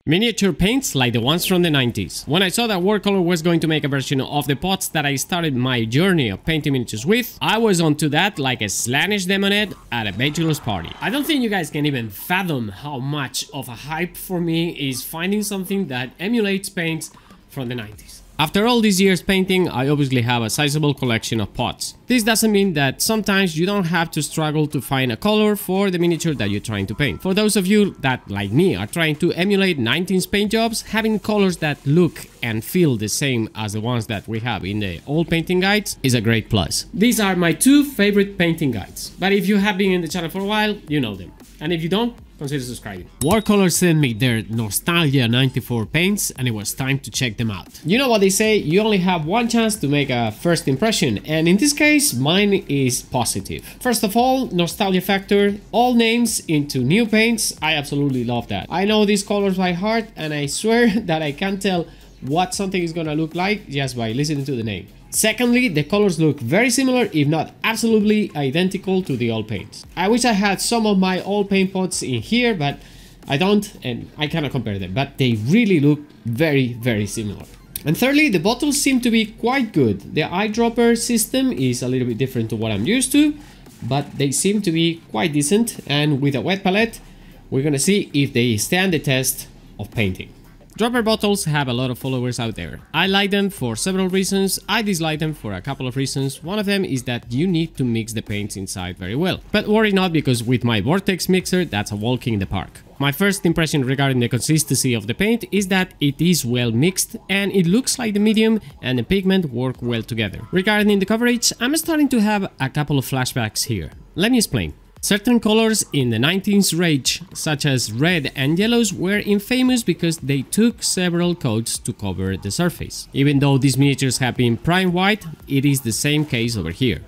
Miniature paints like the ones from the 90s. When I saw that Warcolor was going to make a version of the pots that I started my journey of painting miniatures with, I was onto that like a Slaanesh demonhead at a bachelor's party. I don't think you guys can even fathom how much of a hype for me is finding something that emulates paints from the 90s. After all these years painting, I obviously have a sizable collection of pots. This doesn't mean that sometimes you don't have to struggle to find a color for the miniature that you're trying to paint. For those of you that, like me, are trying to emulate 19th paint jobs, having colors that look and feel the same as the ones that we have in the old painting guides is a great plus. These are my two favorite painting guides, but if you have been in the channel for a while, you know them. And if you don't, consider subscribing. Warcolours sent me their Nostalgia 94 paints and it was time to check them out. You know what they say, you only have one chance to make a first impression, and in this case mine is positive. First of all, nostalgia factor, all names into new paints, I absolutely love that. I know these colors by heart and I swear that I can't tell what something is gonna look like just by listening to the name. Secondly, the colors look very similar, if not absolutely identical to the old paints. I wish I had some of my old paint pots in here, but I don't and I cannot compare them, but they really look very similar. And thirdly, the bottles seem to be quite good. The eyedropper system is a little bit different to what I'm used to, but they seem to be quite decent, and with a wet palette, we're gonna see if they stand the test of painting. Dropper bottles have a lot of followers out there. I like them for several reasons, I dislike them for a couple of reasons. One of them is that you need to mix the paints inside very well. But worry not, because with my Vortex mixer, that's a walk in the park. My first impression regarding the consistency of the paint is that it is well mixed and it looks like the medium and the pigment work well together. Regarding the coverage, I'm starting to have a couple of flashbacks here. Let me explain. Certain colors in the 19th rage, such as red and yellows, were infamous because they took several coats to cover the surface. Even though these miniatures have been prime white, it is the same case over here.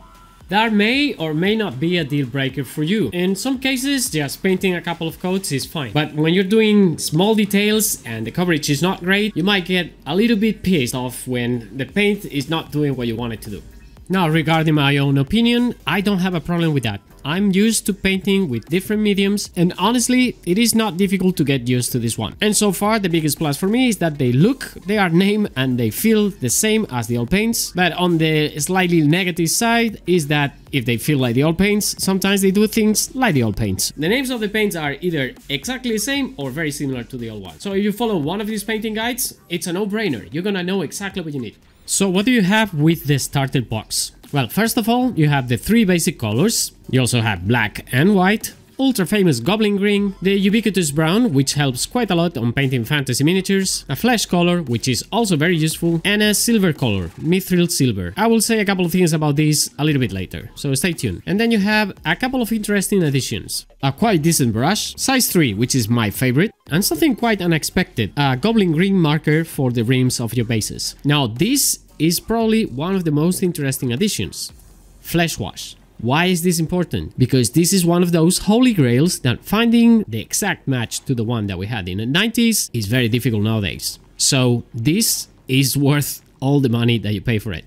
That may or may not be a deal breaker for you. In some cases, just painting a couple of coats is fine. But when you're doing small details and the coverage is not great, you might get a little bit pissed off when the paint is not doing what you want it to do. Now, regarding my own opinion, I don't have a problem with that. I'm used to painting with different mediums, and honestly, it is not difficult to get used to this one. And so far, the biggest plus for me is that they are named and they feel the same as the old paints. But on the slightly negative side is that if they feel like the old paints, sometimes they do things like the old paints. The names of the paints are either exactly the same or very similar to the old one. So if you follow one of these painting guides, it's a no-brainer. You're gonna know exactly what you need. So what do you have with the starter box? Well, first of all, you have the three basic colors. You also have black and white, ultra famous goblin green, the ubiquitous brown, which helps quite a lot on painting fantasy miniatures, a flesh color, which is also very useful, and a silver color, mithril silver. I will say a couple of things about these a little bit later, so stay tuned. And then you have a couple of interesting additions. A quite decent brush, size 3, which is my favorite, and something quite unexpected, a goblin green marker for the rims of your bases. Now, this is probably one of the most interesting additions, flesh wash. Why is this important? Because this is one of those holy grails that finding the exact match to the one that we had in the 90s is very difficult nowadays. So this is worth all the money that you pay for it.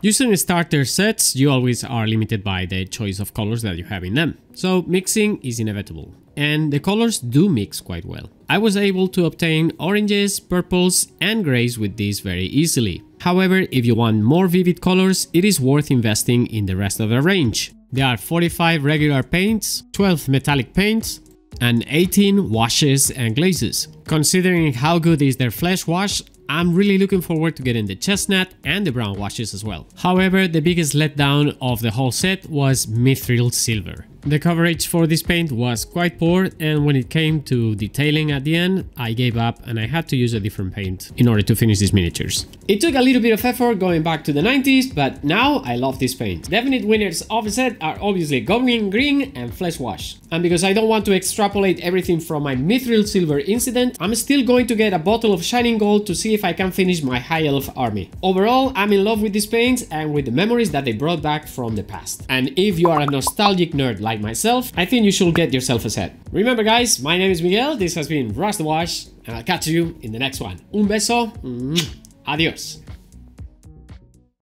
Using starter sets, you always are limited by the choice of colors that you have in them. So mixing is inevitable. And the colors do mix quite well. I was able to obtain oranges, purples and greys with this very easily. However, if you want more vivid colors, it is worth investing in the rest of the range. There are 45 regular paints, 12 metallic paints, and 18 washes and glazes. Considering how good is their flesh wash, I'm really looking forward to getting the chestnut and the brown washes as well. However, the biggest letdown of the whole set was mithril silver. The coverage for this paint was quite poor, and when it came to detailing at the end, I gave up and I had to use a different paint in order to finish these miniatures. It took a little bit of effort going back to the 90s, but now I love this paint. Definite winners of the set are obviously goblin green and flesh wash. And because I don't want to extrapolate everything from my mithril silver incident, I'm still going to get a bottle of shining gold to see if I can finish my high elf army. Overall, I'm in love with these paints and with the memories that they brought back from the past. And if you are a nostalgic nerd like myself, I think you should get yourself a set. Remember guys, my name is Miguel, this has been Rust the Wash, and I'll catch you in the next one. Un beso, adios.